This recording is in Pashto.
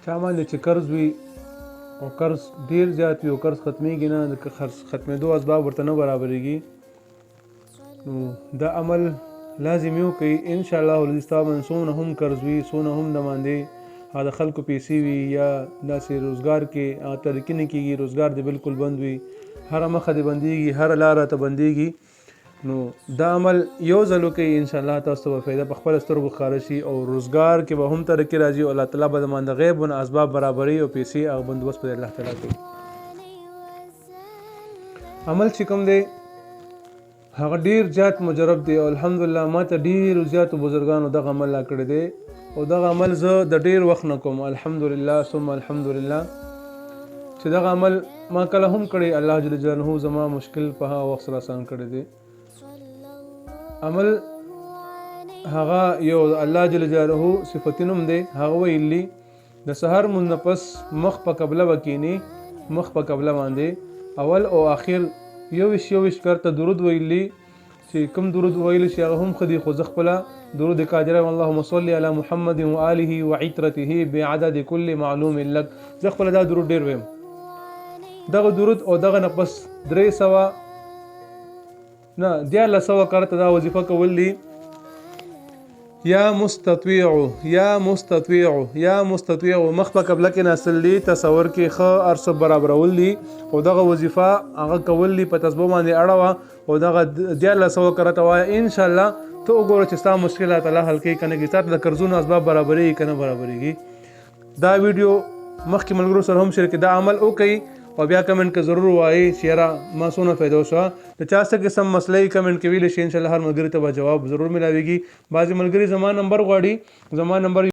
چا باندې چې قرض وي او قرض ډیر زیات وي او قرض ختمیږي نه، د ختمېدو اسباب ورته نه برابرېږي، نو دا عمل لازم یو کوي. انشاءالله العزیز تا باندې څومره هم قرض وي، څومره هم د باندې د خلکو پیسې وي یا داسې روزګار کې ترقي نه کېږي، روزګار دې بالکل بند وي، هره مخه دې بندېږي، هره لاره ته بندېږي، نو دا عمل یو ځل وکړئ، انشاءالله تاسو ته به فایده په خپله سترګو ښکاره شي او روزګار کې به هم ترقي راځي او الله تعالی به د باندې غیب نه اسباب برابروي او پیسې هغه بندوبست به الله تعالی کوي. عمل چې کوم دی هغه ډیر زیات مجرب دی او الحمدلله ما ته ډیرو زیاتو بزرګانو دغه عمل لا کړی دی او دغه عمل زه د ډیر وخت نه کوم، الحمدلله ثم الحمدلله چې دغه عمل ما کله هم کړی، الله جل جلاله زما مشکل په هغه وخت سره آسان کړی دی. عمل هغه یو الله جل جلاله صفتین هم دی، هغه ویلي د سحر مونځ نه پس مخ په قبله وکینی، مخ په قبله باندې اول او آخر یوش کرته درود ویلی، چې کوم درود ویل شي هغه هم خدي خو زه خپله درود قادره اللهم صل علی محمد و آله و عترته بعدد کل معلوم لک، زه خپله دا درود ډیر ویم. دغه درود او دغه نه پس 300 نه 1400 کرته دا وظیفه کول دي. یا مستطیع یا مستطیع یا مستطیع مخ په قبله کې ناستل دي، تصور کې ښه ارسه برابرول دي او دغه وظیفه هغه کول دي، په تسبیح باندې اړوه او دغه 1400 کرته وایه، انشاءالله ته وګوره چې ستا مشکلات الله حل کوي که نه کوي، ستا ته د قرضونو اسباب برابرېږي که نه برابرېږي. دا ویډیو مخکې ملګرو سره هم شیر کړئ، دا عمل وکړئ او بیا کمنټ کې ضرور وایي چې یاره ما څونه فایده وشوه. د چا څه قسم مسله یې کمنټ کې ویلی شي، انشاءالله هر ملګري ته به جواب ضرور ملاویږي. بعضې ملګري زما نمبر غواړي، زما نمبر